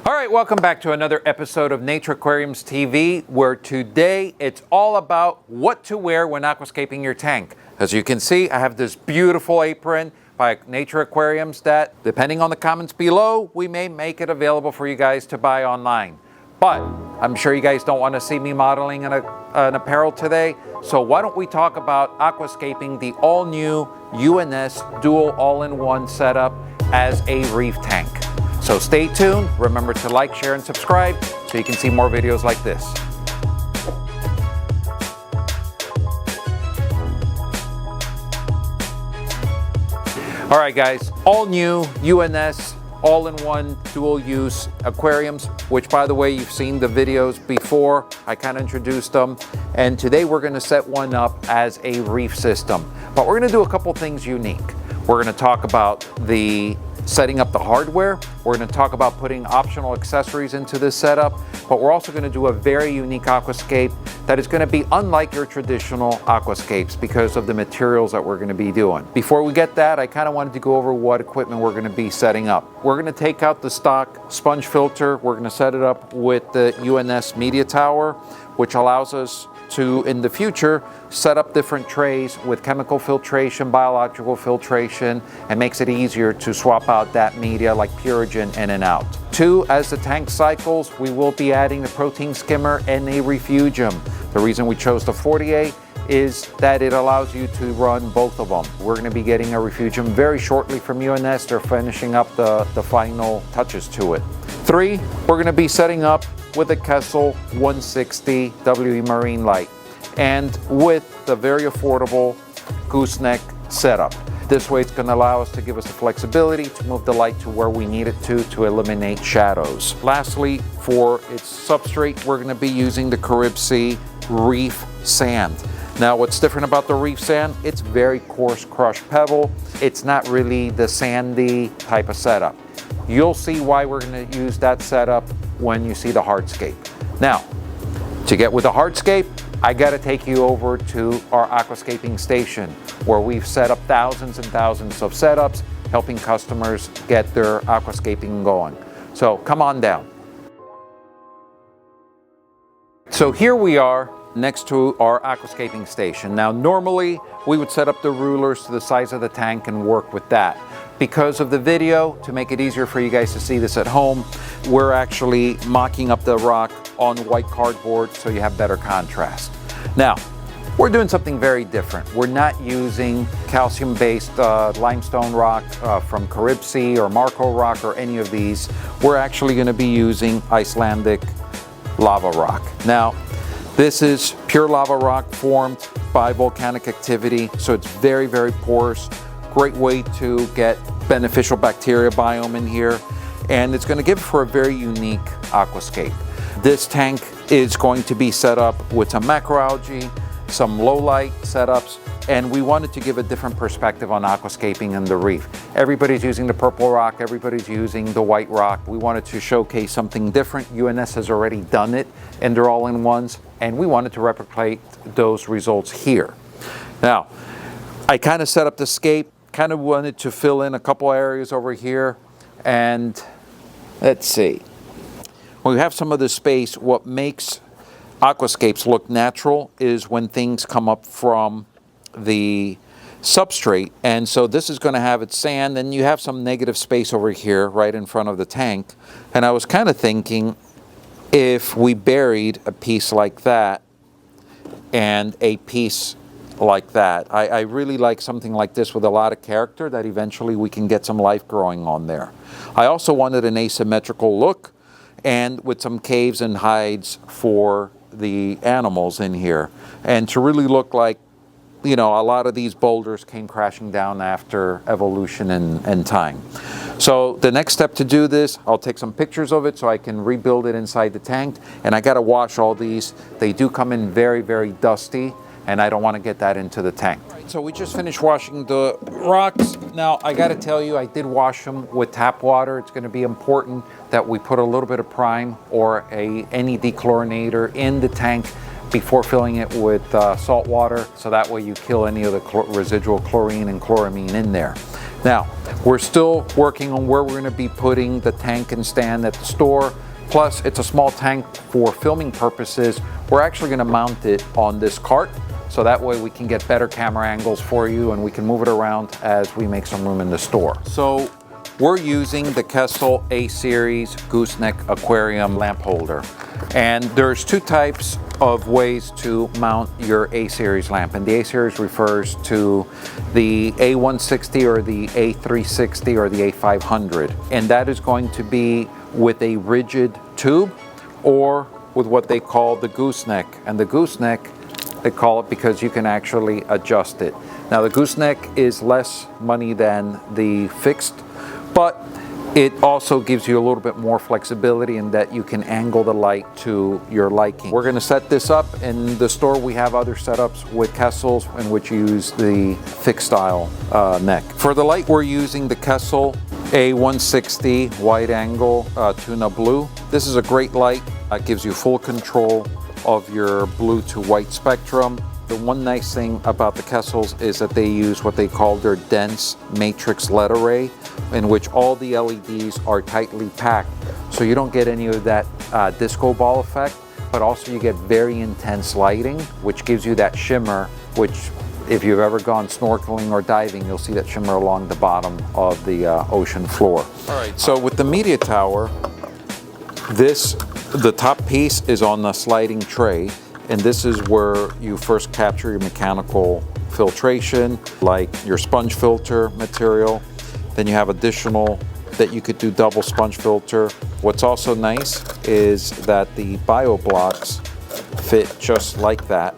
All right, welcome back to another episode of Nature Aquariums TV, where today it's all about what to wear when aquascaping your tank. As you can see, I have this beautiful apron by Nature Aquariums that, depending on the comments below, we may make it available for you guys to buy online. But I'm sure you guys don't want to see me modeling an apparel today, so why don't we talk about aquascaping the all-new UNS dual all-in-one setup as a reef tank. So stay tuned, remember to like, share, and subscribe so you can see more videos like this. All right guys, all new UNS all-in-one dual-use aquariums, which by the way, you've seen the videos before. I kind of introduced them. And today we're gonna set one up as a reef system. But we're gonna do a couple things unique. We're gonna talk about setting up the hardware. We're going to talk about putting optional accessories into this setup, but we're also going to do a very unique aquascape that is going to be unlike your traditional aquascapes because of the materials that we're going to be doing. Before we get that, I kind of wanted to go over what equipment we're going to be setting up. We're going to take out the stock sponge filter. We're going to set it up with the UNS media tower, which allows us to, in the future, set up different trays with chemical filtration, biological filtration, and makes it easier to swap out that media like Purigen in and out. 2, as the tank cycles, we will be adding a protein skimmer and a refugium. The reason we chose the 48 is that it allows you to run both of them. We're going to be getting a refugium very shortly from UNS. They're finishing up the final touches to it. 3, we're going to be setting up with a Kessel 160 WE Marine Light and with the very affordable gooseneck setup. This way it's going to allow us to give us the flexibility to move the light to where we need it to eliminate shadows. Lastly, for its substrate, we're going to be using the Carib Sea Reef sand. Now what's different about the Reef sand, it's very coarse crushed pebble. It's not really the sandy type of setup. You'll see why we're going to use that setup when you see the hardscape. Now, to get with the hardscape, I got to take you over to our aquascaping station where we've set up thousands and thousands of setups, helping customers get their aquascaping going. So come on down. So here we are next to our aquascaping station. Now normally we would set up the rulers to the size of the tank and work with that. Because of the video, to make it easier for you guys to see this at home, we're actually mocking up the rock on white cardboard so you have better contrast. Now, we're doing something very different. We're not using calcium-based limestone rock from Carib Sea or Marco rock or any of these. We're actually going to be using Icelandic lava rock. Now, this is pure lava rock formed by volcanic activity, so it's very, very porous. Great way to get beneficial bacteria biome in here, and it's going to give for a very unique aquascape. This tank is going to be set up with some macroalgae, some low light setups, and we wanted to give a different perspective on aquascaping and the reef. Everybody's using the purple rock, everybody's using the white rock. We wanted to showcase something different. UNS has already done it and they're all-in-ones, and we wanted to replicate those results here. Now, I kind of set up the scape, kind of wanted to fill in a couple areas over here, and let's see. When we have some of the space, what makes aquascapes look natural is when things come up from the substrate, and so this is going to have its sand, and you have some negative space over here right in front of the tank. And I was kind of thinking if we buried a piece like that and a piece like that. I really like something like this with a lot of character that eventually we can get some life growing on there. I also wanted an asymmetrical look and with some caves and hides for the animals in here, and to really look like, you know, a lot of these boulders came crashing down after evolution and time. So the next step to do this, I'll take some pictures of it so I can rebuild it inside the tank, and I got to wash all these. They do come in very, very dusty, and I don't want to get that into the tank. So we just finished washing the rocks. Now I got to tell you, I did wash them with tap water. It's going to be important that we put a little bit of prime or any dechlorinator in the tank before filling it with salt water, so that way you kill any of the residual chlorine and chloramine in there. Now, we're still working on where we're going to be putting the tank and stand at the store. Plus, it's a small tank for filming purposes. We're actually going to mount it on this cart, so that way we can get better camera angles for you and we can move it around as we make some room in the store. So we're using the Kessel A-Series gooseneck aquarium lamp holder. And there's two types of ways to mount your A-Series lamp. And the A-Series refers to the A160 or the A360 or the A500. And that is going to be with a rigid tube or with what they call the gooseneck. And the gooseneck, they call it because you can actually adjust it. Now the gooseneck is less money than the fixed, but it also gives you a little bit more flexibility in that you can angle the light to your liking. We're going to set this up. In the store we have other setups with Kessels in which you use the fixed style neck. For the light we're using the Kessel A160 wide angle Tuna blue. This is a great light. It gives you full control of your blue to white spectrum. The one nice thing about the Kessels is that they use what they call their dense matrix LED array, in which all the LEDs are tightly packed. So you don't get any of that disco ball effect, but also you get very intense lighting, which gives you that shimmer, which if you've ever gone snorkeling or diving, you'll see that shimmer along the bottom of the ocean floor. All right, so with the media tower, the top piece is on the sliding tray, and this is where you first capture your mechanical filtration, like your sponge filter material. Then you have additional that you could do double sponge filter. What's also nice is that the bio blocks fit just like that.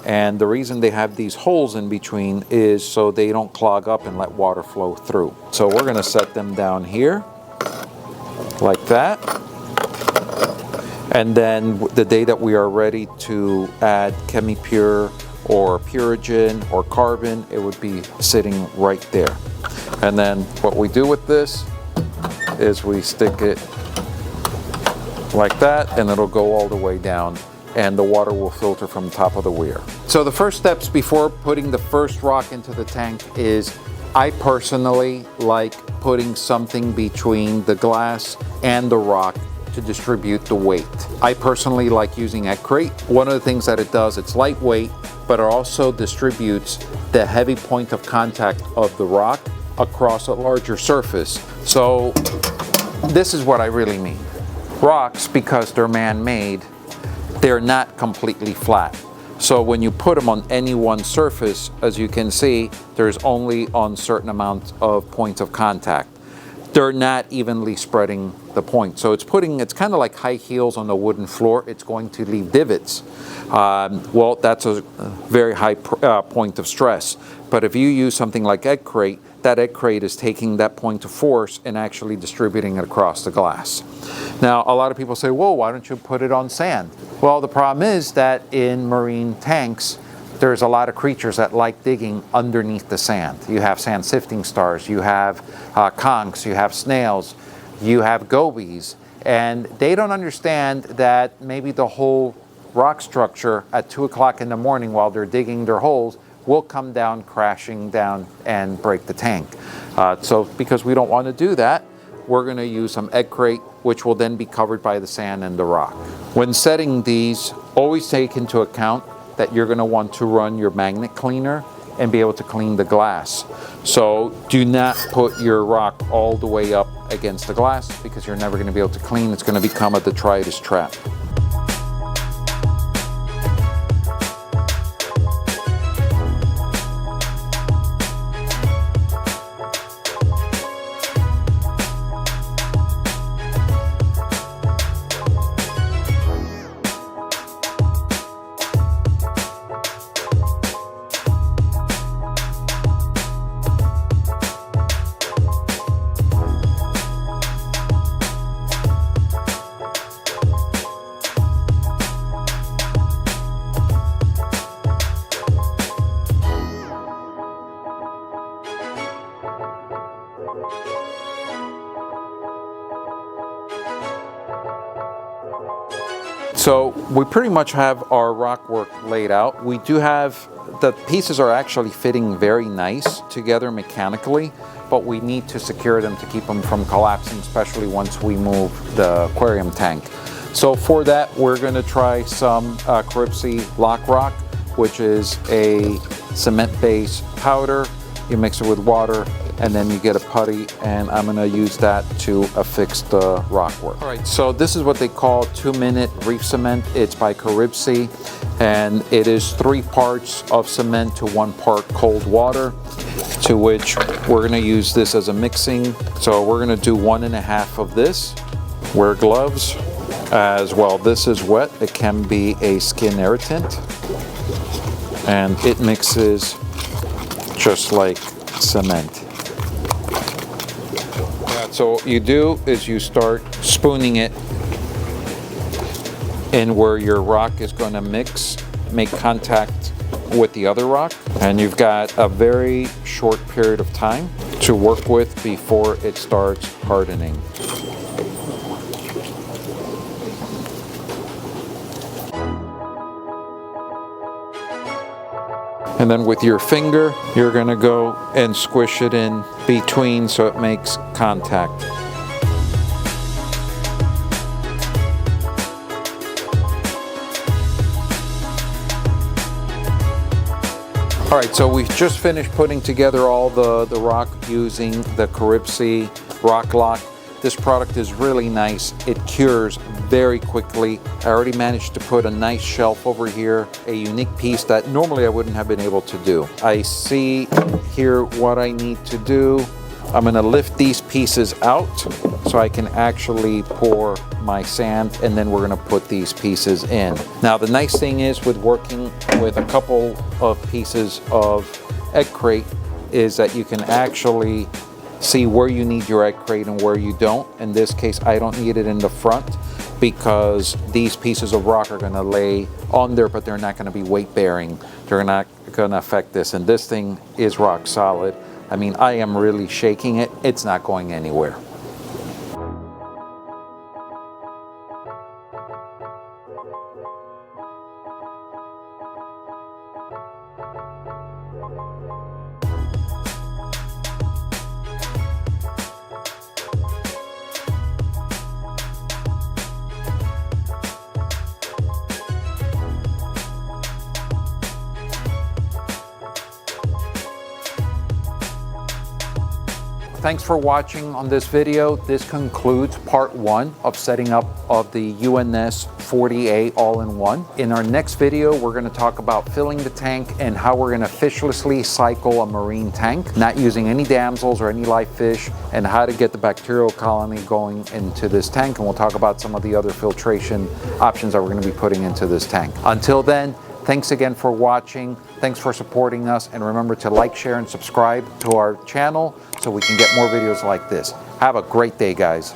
And the reason they have these holes in between is so they don't clog up and let water flow through. So we're gonna set them down here, like that. And then the day that we are ready to add ChemiPure or Purigen or carbon, it would be sitting right there. And then what we do with this is we stick it like that, and it'll go all the way down, and the water will filter from the top of the weir. So the first steps before putting the first rock into the tank is, I personally like putting something between the glass and the rock to distribute the weight. I personally like using Egg Crate. One of the things that it does, it's lightweight, but it also distributes the heavy point of contact of the rock across a larger surface. So this is what I really mean. Rocks, because they're man-made, they're not completely flat. So when you put them on any one surface, as you can see, there's only on certain amounts of points of contact. They're not evenly spreading the point. So it's kind of like high heels on a wooden floor. It's going to leave divots. Well, that's a very high point of stress. But if you use something like Egg Crate, that Egg Crate is taking that point of force and actually distributing it across the glass. Now, a lot of people say, whoa, why don't you put it on sand? Well, the problem is that in marine tanks, there's a lot of creatures that like digging underneath the sand. You have sand sifting stars, you have conchs, you have snails, you have gobies, and they don't understand that maybe the whole rock structure at 2 o'clock in the morning while they're digging their holes will come down, crashing down and break the tank. So because we don't want to do that, we're going to use some Egg Crate, which will then be covered by the sand and the rock. When setting these, always take into account that you're going to want to run your magnet cleaner and be able to clean the glass. So do not put your rock all the way up against the glass, because you're never going to be able to clean. It's going to become a detritus trap. So we pretty much have our rock work laid out. We do have the pieces are actually fitting very nice together mechanically, but we need to secure them to keep them from collapsing, especially once we move the aquarium tank. So for that, we're going to try some Caribsea Lock Rock, which is a cement-based powder. You mix it with water, and then you get a putty, and I'm going to use that to affix the rock work. All right, so this is what they call 2-minute reef cement. It's by Caribsea, and it is 3 parts of cement to 1 part cold water, to which we're going to use this as a mixing. So we're going to do 1.5 of this. Wear gloves as well. This is wet. It can be a skin irritant, and it mixes just like cement. So what you do is you start spooning it in where your rock is going to make contact with the other rock, and you've got a very short period of time to work with before it starts hardening. And then with your finger, you're going to go and squish it in between so it makes contact. All right, so we've just finished putting together all the rock using the Caribsea Rock Lock. This product is really nice. It cures very quickly. I already managed to put a nice shelf over here, a unique piece that normally I wouldn't have been able to do. I see here what I need to do. I'm going to lift these pieces out so I can actually pour my sand, and then we're going to put these pieces in. Now the nice thing is with working with a couple of pieces of egg crate is that you can actually see where you need your egg crate and where you don't. In this case, I don't need it in the front because these pieces of rock are going to lay on there, but they're not going to be weight bearing. They're not going to affect this, and this thing is rock solid. I mean, I am really shaking it. It's not going anywhere. Thanks for watching on this video. This concludes part 1 of setting up of the UNS 40A all-in-one. In our next video, we're going to talk about filling the tank and how we're going to fishlessly cycle a marine tank, not using any damsels or any live fish, and how to get the bacterial colony going into this tank. And we'll talk about some of the other filtration options that we're going to be putting into this tank. Until then, thanks again for watching. Thanks for supporting us. And remember to like, share, and subscribe to our channel so we can get more videos like this. Have a great day, guys.